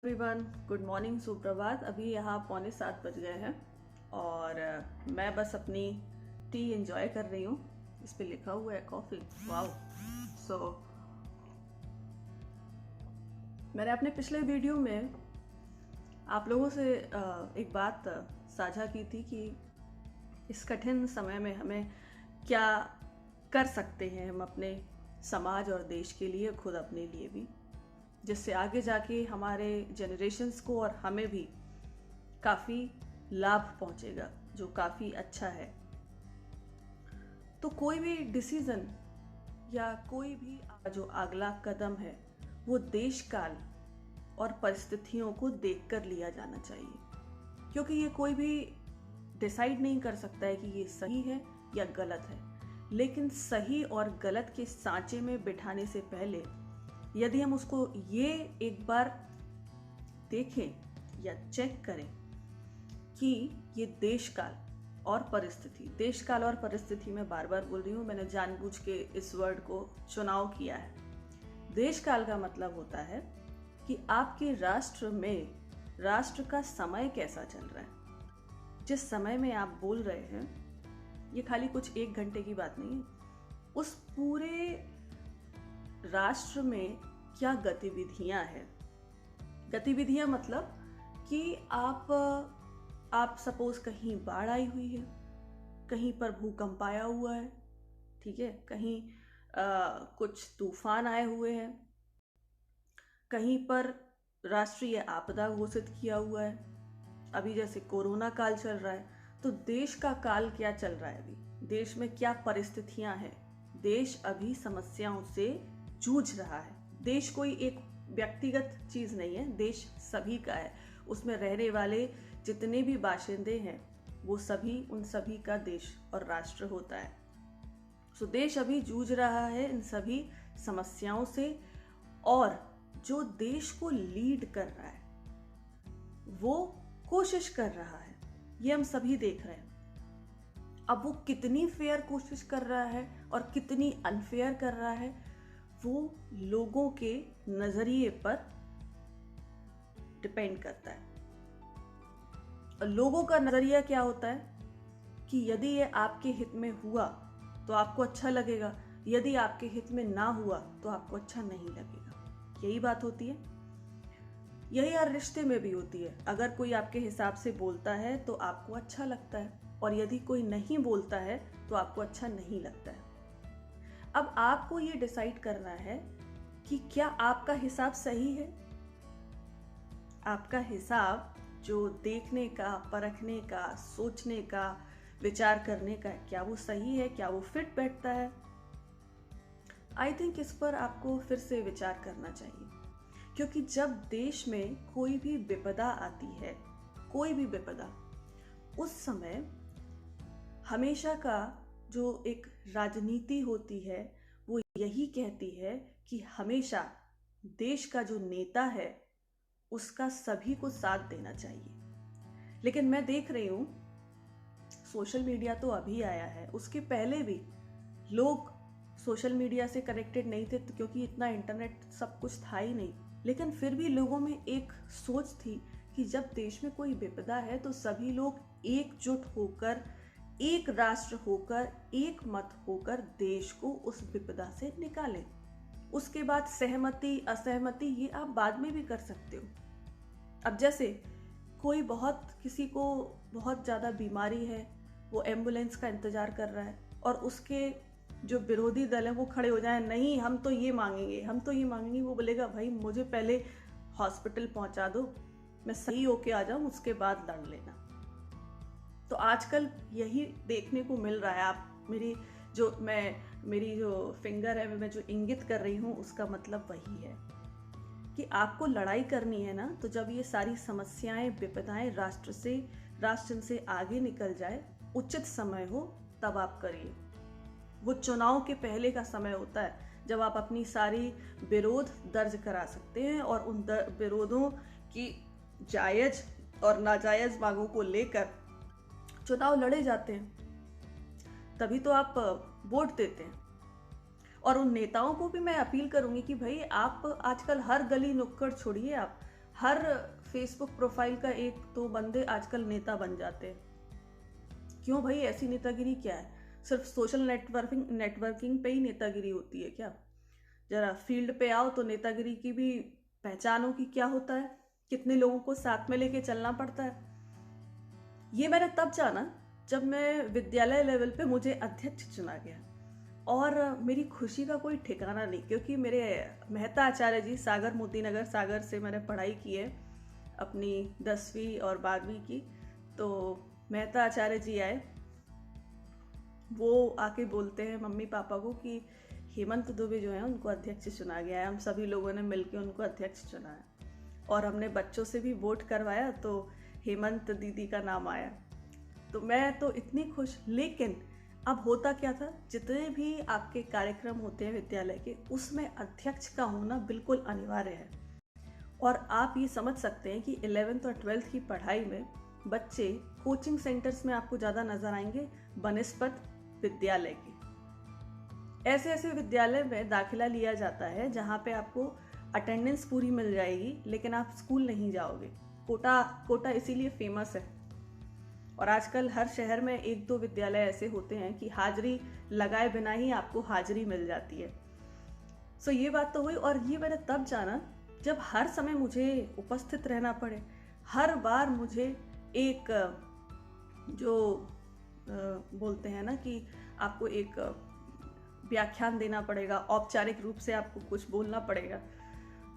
Everyone, good morning, सुप्रभात। अभी यहाँ 6:45 बज गए हैं और मैं बस अपनी टी एंजॉय कर रही हूँ। इस पे लिखा हुआ है कॉफ़ी। वाओ। सो मैंने अपने पिछले वीडियो में आप लोगों से एक बात साझा की थी कि इस कठिन समय में हमें क्या कर सकते हैं हम अपने समाज और देश के लिए, खुद अपने लिए भी, जिससे आगे जाके हमारे जनरेशन्स को और हमें भी काफ़ी लाभ पहुंचेगा, जो काफ़ी अच्छा है। तो कोई भी डिसीज़न या कोई भी जो अगला कदम है वो देश काल और परिस्थितियों को देखकर लिया जाना चाहिए, क्योंकि ये कोई भी डिसाइड नहीं कर सकता है कि ये सही है या गलत है। लेकिन सही और गलत के सांचे में बिठाने से पहले यदि हम उसको ये एक बार देखें या चेक करें कि ये देश काल और परिस्थिति में बार बार बोल रही हूँ, मैंने जानबूझ के इस वर्ड को चुनाव किया है। देश काल का मतलब होता है कि आपके राष्ट्र में राष्ट्र का समय कैसा चल रहा है। जिस समय में आप बोल रहे हैं, ये खाली कुछ 1 घंटे की बात नहीं है। उस पूरे राष्ट्र में क्या गतिविधियां हैं। गतिविधियां मतलब कि आप सपोज कहीं बाढ़ आई हुई है, कहीं पर भूकंप आया हुआ है, ठीक है, कहीं कुछ तूफान आए हुए हैं, कहीं पर राष्ट्रीय आपदा घोषित किया हुआ है। अभी जैसे कोरोना काल चल रहा है, तो देश का काल क्या चल रहा है, अभी देश में क्या परिस्थितियां हैं। देश अभी समस्याओं से जूझ रहा है। देश कोई एक व्यक्तिगत चीज नहीं है, देश सभी का है। उसमें रहने वाले जितने भी बाशिंदे हैं वो सभी, उन सभी का देश और राष्ट्र होता है। सो देश अभी जूझ रहा है इन सभी समस्याओं से, और जो देश को लीड कर रहा है वो कोशिश कर रहा है, ये हम सभी देख रहे हैं। अब वो कितनी फेयर कोशिश कर रहा है और कितनी अनफेयर कर रहा है, वो लोगों के नजरिए पर डिपेंड करता है। और लोगों का नजरिया क्या होता है कि यदि ये आपके हित में हुआ तो आपको अच्छा लगेगा, यदि आपके हित में ना हुआ तो आपको अच्छा नहीं लगेगा। यही बात होती है। यही हर रिश्ते में भी होती है। अगर कोई आपके हिसाब से बोलता है तो आपको अच्छा लगता है, और यदि कोई नहीं बोलता है तो आपको अच्छा नहीं लगता है। अब आपको ये डिसाइड करना है कि क्या आपका हिसाब सही है। आपका हिसाब जो देखने का, परखने का, सोचने का, विचार करने का, क्या वो सही है, क्या वो फिट बैठता है। आई थिंक इस पर आपको फिर से विचार करना चाहिए, क्योंकि जब देश में कोई भी विपदा आती है, कोई भी विपदा, उस समय हमेशा का जो एक राजनीति होती है वो यही कहती है कि हमेशा देश का जो नेता है उसका सभी को साथ देना चाहिए। लेकिन मैं देख रही हूँ, सोशल मीडिया तो अभी आया है, उसके पहले भी लोग सोशल मीडिया से कनेक्टेड नहीं थे, क्योंकि इतना इंटरनेट सब कुछ था ही नहीं। लेकिन फिर भी लोगों में एक सोच थी कि जब देश में कोई विपदा है तो सभी लोग एकजुट होकर, एक राष्ट्र होकर, एक मत होकर देश को उस विपदा से निकालें। उसके बाद सहमति असहमति ये आप बाद में भी कर सकते हो। अब जैसे कोई किसी को बहुत ज़्यादा बीमारी है, वो एम्बुलेंस का इंतजार कर रहा है, और उसके जो विरोधी दल है वो खड़े हो जाए, नहीं हम तो ये मांगेंगे, हम तो ये मांगेंगे। वो बोलेगा भाई मुझे पहले हॉस्पिटल पहुंचा दो, मैं सही होके आ जाऊं, उसके बाद लड़ लेना। तो आजकल यही देखने को मिल रहा है। आप मेरी जो फिंगर है, मैं जो इंगित कर रही हूँ, उसका मतलब वही है कि आपको लड़ाई करनी है ना, तो जब ये सारी समस्याएं, विपदाएं राष्ट्र से आगे निकल जाए, उचित समय हो, तब आप करिए। वो चुनाव के पहले का समय होता है जब आप अपनी सारी विरोध दर्ज करा सकते हैं और उन विरोधों की जायज और नाजायज मांगों को लेकर चुनाव लड़े जाते हैं। तभी तो आप वोट देते हैं। और उन नेताओं को भी मैं अपील करूंगी कि भाई आप आजकल हर गली नुक्कड़ छोड़िए, आप हर फेसबुक प्रोफाइल का एक तो बंदे आजकल नेता बन जाते हैं। क्यों भाई, ऐसी नेतागिरी क्या है? सिर्फ सोशल नेटवर्किंग पे ही नेतागिरी होती है क्या? जरा फील्ड पे आओ तो नेतागिरी की भी पहचानो कि क्या होता है, कितने लोगों को साथ में लेके चलना पड़ता है। ये मैंने तब जाना जब मैं विद्यालय लेवल पे मुझे अध्यक्ष चुना गया, और मेरी खुशी का कोई ठिकाना नहीं, क्योंकि मेरे मेहता आचार्य जी, सागर मोती नगर सागर से मैंने पढ़ाई की है अपनी 10वीं और 12वीं की। तो मेहता आचार्य जी आए, वो आके बोलते हैं मम्मी पापा को कि हेमंत दुबे जो है उनको अध्यक्ष चुना गया है। हम सभी लोगों ने मिलकर उनको अध्यक्ष चुना है, और हमने बच्चों से भी वोट करवाया तो हेमंत दीदी का नाम आया। तो मैं तो इतनी खुश। लेकिन अब होता क्या था, जितने भी आपके कार्यक्रम होते हैं विद्यालय के, उसमें अध्यक्ष का होना बिल्कुल अनिवार्य है। और आप ये समझ सकते हैं कि 11th और 12th की पढ़ाई में बच्चे कोचिंग सेंटर्स में आपको ज़्यादा नजर आएंगे बनिस्पत विद्यालय की। ऐसे ऐसे विद्यालय में दाखिला लिया जाता है जहाँ पे आपको अटेंडेंस पूरी मिल जाएगी, लेकिन आप स्कूल नहीं जाओगे। कोटा इसीलिए फेमस है। और आजकल हर शहर में 1-2 विद्यालय ऐसे होते हैं कि हाजिरी लगाए बिना ही आपको हाजिरी मिल जाती है। सो ये बात तो हुई। और ये मैंने तब जाना जब हर समय मुझे उपस्थित रहना पड़े। हर बार मुझे एक जो बोलते हैं ना कि आपको एक व्याख्यान देना पड़ेगा, औपचारिक रूप से आपको कुछ बोलना पड़ेगा।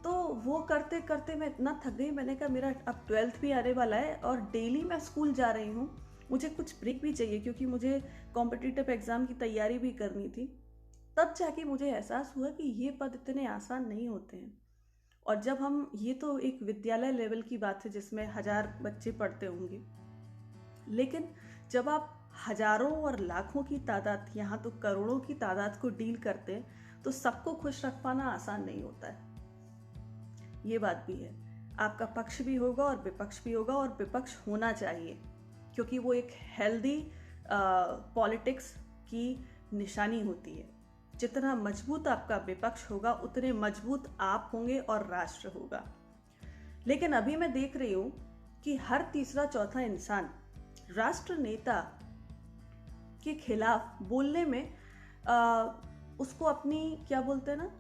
तो वो करते करते मैं इतना थक गई, मैंने कहा मेरा अब 12th भी आने वाला है और डेली मैं स्कूल जा रही हूँ, मुझे कुछ ब्रेक भी चाहिए, क्योंकि मुझे कॉम्पिटिटिव एग्ज़ाम की तैयारी भी करनी थी। तब जाके मुझे एहसास हुआ कि ये पद इतने आसान नहीं होते हैं। और जब हम, ये तो एक विद्यालय लेवल की बात है जिसमें 1000 बच्चे पढ़ते होंगे, लेकिन जब आप हजारों और लाखों की तादाद, यहाँ तो करोड़ों की तादाद को डील करते हैं, तो सबको खुश रख पाना आसान नहीं होता है। ये बात भी है, आपका पक्ष भी होगा और विपक्ष भी होगा, और विपक्ष होना चाहिए, क्योंकि वो एक हेल्दी पॉलिटिक्स की निशानी होती है। जितना मजबूत आपका विपक्ष होगा उतने मजबूत आप होंगे और राष्ट्र होगा। लेकिन अभी मैं देख रही हूँ कि हर तीसरा चौथा इंसान राष्ट्र नेता के खिलाफ बोलने में उसको अपनी, क्या बोलते हैं ना,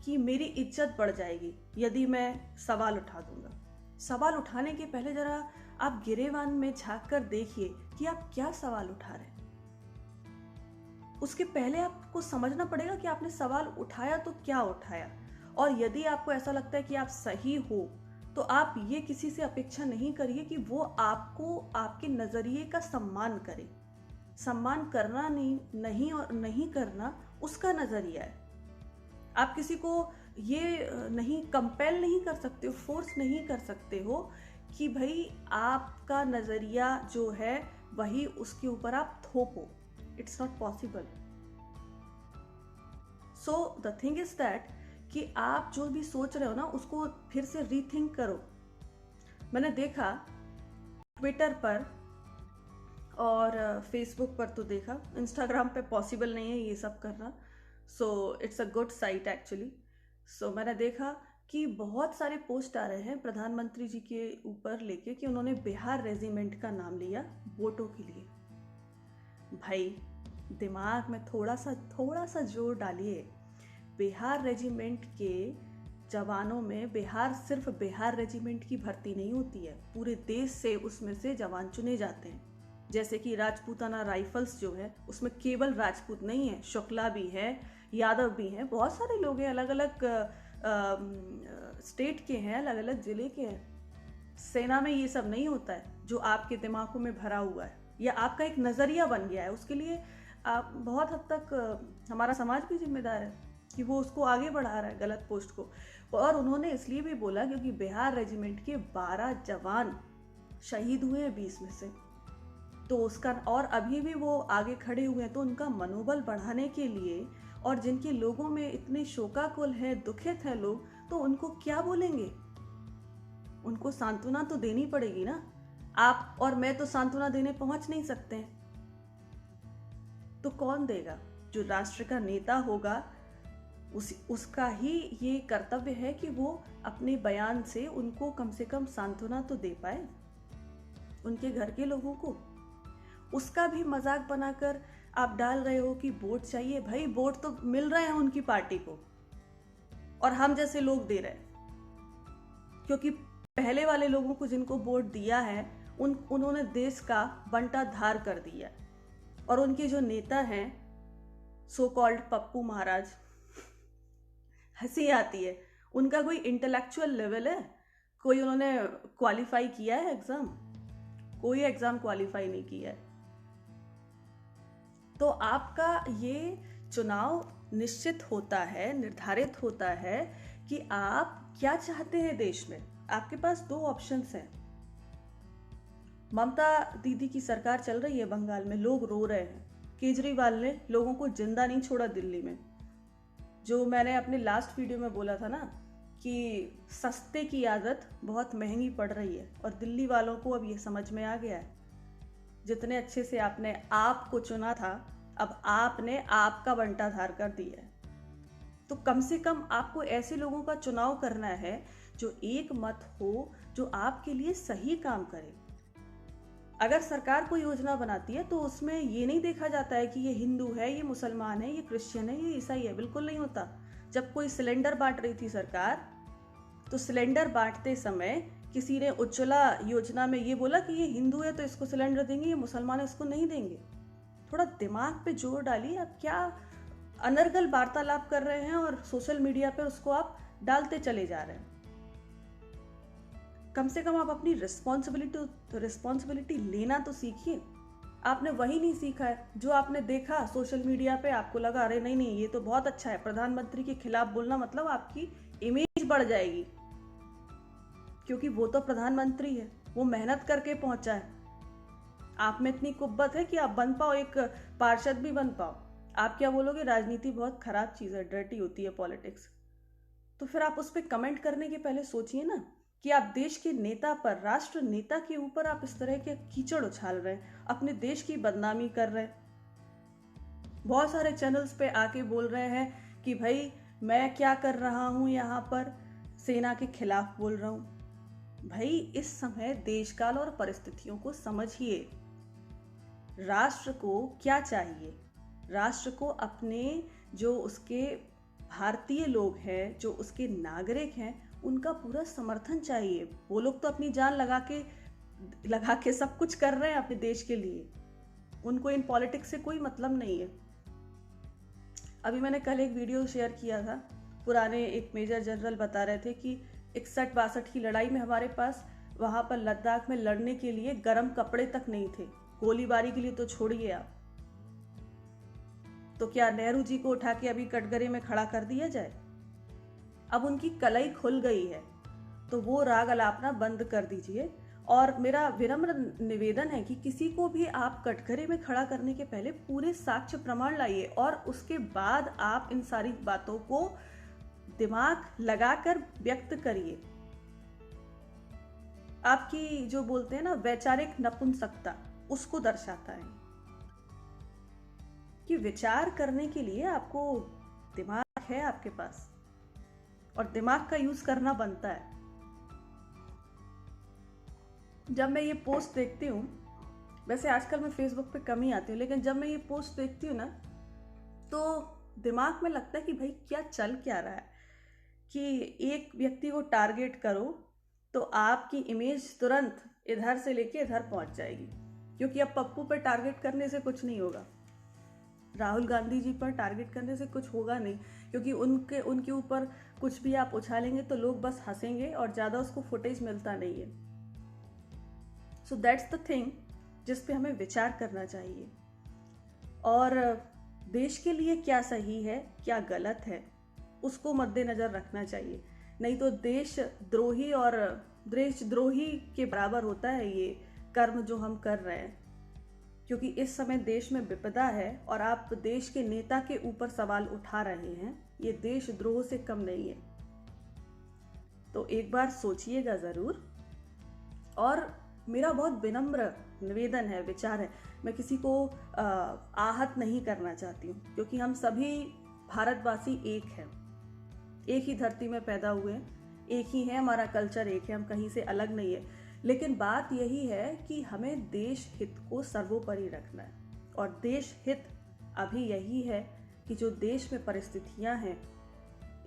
कि मेरी इज्जत बढ़ जाएगी यदि मैं सवाल उठा दूंगा। सवाल उठाने के पहले जरा आप गिरेबान में झांक कर देखिए कि आप क्या सवाल उठा रहे हैं। उसके पहले आपको समझना पड़ेगा कि आपने सवाल उठाया तो क्या उठाया। और यदि आपको ऐसा लगता है कि आप सही हो, तो आप ये किसी से अपेक्षा नहीं करिए कि वो आपको, आपके नजरिए का सम्मान करे। सम्मान करना नहीं और नहीं करना उसका नजरिया है। आप किसी को ये नहीं कंपेल नहीं कर सकते हो, फोर्स नहीं कर सकते हो कि भाई आपका नजरिया जो है वही उसके ऊपर आप थोपो। It's not possible. So the thing is that कि आप जो भी सोच रहे हो ना, उसको फिर से रीथिंक करो। मैंने देखा ट्विटर पर और फेसबुक पर तो देखा, इंस्टाग्राम पे पॉसिबल नहीं है ये सब करना। So it's a good site actually. So मैंने देखा कि बहुत सारे पोस्ट आ रहे हैं प्रधानमंत्री जी के ऊपर लेके कि उन्होंने बिहार रेजिमेंट का नाम लिया वोटों के लिए। भाई दिमाग में थोड़ा सा जोर डालिए। बिहार रेजिमेंट के जवानों में सिर्फ बिहार रेजिमेंट की भर्ती नहीं होती है, पूरे देश से उसमें से जवान चुने जाते हैं। जैसे कि राजपूताना राइफल्स जो है, उसमें केवल राजपूत नहीं है, शुक्ला भी है, यादव भी हैं, बहुत सारे लोग हैं, अलग अलग स्टेट के हैं, अलग अलग जिले के हैं। सेना में ये सब नहीं होता है जो आपके दिमागों में भरा हुआ है या आपका एक नज़रिया बन गया है। उसके लिए आप बहुत हद तक हमारा समाज भी जिम्मेदार है कि वो उसको आगे बढ़ा रहा है गलत पोस्ट को। और उन्होंने इसलिए भी बोला क्योंकि बिहार रेजिमेंट के 12 जवान शहीद हुए हैं 20 में से, तो उसका, और अभी भी वो आगे खड़े हुए हैं, तो उनका मनोबल बढ़ाने के लिए, और जिनके लोगों में इतने शोकाकुल है, दुखित है लोग, तो उनको क्या बोलेंगे? उनको सांत्वना तो देनी पड़ेगी ना। आप और मैं तो सांत्वना देने पहुंच नहीं सकते हैं, तो कौन देगा? जो राष्ट्र का नेता होगा उसका ही ये कर्तव्य है कि वो अपने बयान से उनको कम से कम सांत्वना तो दे पाए, उनके घर के लोगों को। उसका भी मजाक बनाकर आप डाल रहे हो कि वोट चाहिए। भाई वोट तो मिल रहे हैं उनकी पार्टी को और हम जैसे लोग दे रहे हैं, क्योंकि पहले वाले लोगों को जिनको वोट दिया है उन्होंने देश का बंटा धार कर दिया। और उनके जो नेता हैं सो कॉल्ड पप्पू महाराज, हंसी आती है। उनका कोई इंटेलेक्चुअल लेवल है? कोई उन्होंने क्वालिफाई किया है एग्जाम? कोई एग्जाम क्वालिफाई नहीं किया है। तो आपका ये चुनाव निश्चित होता है, निर्धारित होता है कि आप क्या चाहते हैं देश में। आपके पास दो ऑप्शंस हैं। ममता दीदी की सरकार चल रही है बंगाल में, लोग रो रहे हैं। केजरीवाल ने लोगों को जिंदा नहीं छोड़ा दिल्ली में। जो मैंने अपने लास्ट वीडियो में बोला था ना कि सस्ते की आदत बहुत महंगी पड़ रही है, और दिल्ली वालों को अब ये समझ में आ गया है। जितने अच्छे से आपने आप को चुना था, अब आपने आपका बंटाधार कर दिया है। तो कम से कम आपको ऐसे लोगों का चुनाव करना है जो एक मत हो, जो आपके लिए सही काम करे। अगर सरकार कोई योजना बनाती है तो उसमें ये नहीं देखा जाता है कि ये हिंदू है, ये मुसलमान है, ये क्रिश्चियन है, ये ईसाई है। बिल्कुल नहीं होता। जब कोई सिलेंडर बांट रही थी सरकार, तो सिलेंडर बांटते समय किसी ने उज्ज्वला योजना में ये बोला कि ये हिंदू है तो इसको सिलेंडर देंगे, ये मुसलमान है इसको नहीं देंगे। थोड़ा दिमाग पे जोर डालिए। आप क्या अनर्गल वार्तालाप कर रहे हैं और सोशल मीडिया पर उसको आप डालते चले जा रहे हैं। कम से कम आप अपनी रिस्पॉन्सिबिलिटी लेना तो सीखिए। आपने वही नहीं सीखा है जो आपने देखा सोशल मीडिया पे। आपको लगा अरे नहीं नहीं ये तो बहुत अच्छा है, प्रधानमंत्री के खिलाफ बोलना मतलब आपकी इमेज बढ़ जाएगी, क्योंकि वो तो प्रधानमंत्री है, वो मेहनत करके पहुंचा है। आप में इतनी कुब्बत है कि आप बन पाओ, एक पार्षद भी बन पाओ। आप क्या बोलोगे? राजनीति बहुत खराब चीज है, डर्टी होती है पॉलिटिक्स। तो फिर आप उस पर कमेंट करने के पहले सोचिए ना कि आप देश के नेता पर, राष्ट्र नेता के ऊपर आप इस तरह के कीचड़ उछाल रहे हैं, अपने देश की बदनामी कर रहे हैं। बहुत सारे चैनल्स पे आके बोल रहे हैं कि भाई मैं क्या कर रहा हूं, यहाँ पर सेना के खिलाफ बोल रहा हूं। भाई इस समय देश काल और परिस्थितियों को समझिए। राष्ट्र को क्या चाहिए? राष्ट्र को अपने जो उसके भारतीय लोग हैं, जो उसके नागरिक हैं, उनका पूरा समर्थन चाहिए। वो लोग तो अपनी जान लगा के सब कुछ कर रहे हैं अपने देश के लिए। उनको इन पॉलिटिक्स से कोई मतलब नहीं है। अभी मैंने कल एक वीडियो शेयर किया था, पुराने एक मेजर जनरल बता रहे थे कि 61-62 की लड़ाई में हमारे पास वहां पर लद्दाख में लड़ने के लिए गर्म कपड़े तक नहीं थे, गोलीबारी के लिए तो छोड़िए आप। तो क्या नेहरू जी को उठा के अभी कटघरे में खड़ा कर दिया जाए? अब उनकी कलई खुल गई है, तो वो राग अलापना बंद कर दीजिए। और मेरा विनम्र निवेदन है कि किसी को भी आप कटघरे में खड़ा करने के पहले पूरे साक्ष्य प्रमाण लाइए, और उसके बाद आप इन सारी बातों को दिमाग लगाकर व्यक्त करिए। आपकी जो बोलते हैं ना वैचारिक नपुंसकता, उसको दर्शाता है कि विचार करने के लिए आपको दिमाग है आपके पास, और दिमाग का यूज करना बनता है। जब मैं ये पोस्ट देखती हूँ, वैसे आजकल मैं फेसबुक पे कम ही आती हूँ, लेकिन जब मैं ये पोस्ट देखती हूँ ना, तो दिमाग में लगता है कि भाई क्या चल क्या रहा है कि एक व्यक्ति को टारगेट करो तो आपकी इमेज तुरंत इधर से लेके इधर पहुंच जाएगी। क्योंकि अब पप्पू पर टारगेट करने से कुछ नहीं होगा, राहुल गांधी जी पर टारगेट करने से कुछ होगा नहीं, क्योंकि उनके ऊपर कुछ भी आप उछालेंगे तो लोग बस हंसेंगे और ज़्यादा उसको फुटेज मिलता नहीं है। सो दैट्स द थिंग जिस पे हमें विचार करना चाहिए, और देश के लिए क्या सही है क्या गलत है उसको मद्देनजर रखना चाहिए। नहीं तो देशद्रोही और देशद्रोही के बराबर होता है ये कर्म जो हम कर रहे हैं। क्योंकि इस समय देश में विपदा है और आप देश के नेता के ऊपर सवाल उठा रहे हैं, ये देशद्रोह से कम नहीं है। तो एक बार सोचिएगा जरूर। और मेरा बहुत विनम्र निवेदन है, विचार है, मैं किसी को आहत नहीं करना चाहती हूँ, क्योंकि हम सभी भारतवासी एक हैं। एक ही धरती में पैदा हुए हैं, एक ही है हमारा कल्चर, एक है, हम कहीं से अलग नहीं है। लेकिन बात यही है कि हमें देश हित को सर्वोपरि रखना है। और देश हित अभी यही है कि जो देश में परिस्थितियां हैं,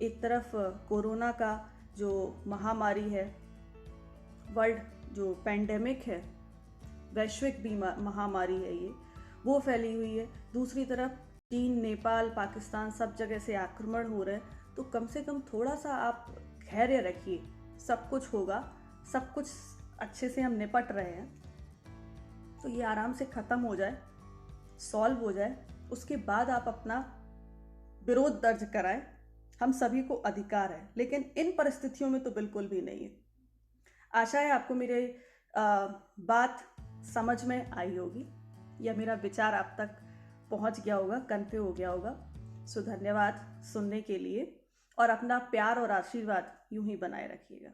एक तरफ कोरोना का जो महामारी है, वर्ल्ड जो पेंडेमिक है, वैश्विक महामारी है ये, वो फैली हुई है। दूसरी तरफ चीन, नेपाल, पाकिस्तान सब जगह से आक्रमण हो रहे हैं। तो कम से कम थोड़ा सा आप धैर्य रखिए, सब कुछ होगा, सब कुछ अच्छे से हम निपट रहे हैं। तो ये आराम से ख़त्म हो जाए, सॉल्व हो जाए, उसके बाद आप अपना विरोध दर्ज कराएं। हम सभी को अधिकार है, लेकिन इन परिस्थितियों में तो बिल्कुल भी नहीं है। आशा है आपको मेरे बात समझ में आई होगी, या मेरा विचार आप तक पहुंच गया होगा, कन्वे हो गया होगा। सो धन्यवाद सुनने के लिए, और अपना प्यार और आशीर्वाद यूं ही बनाए रखिएगा।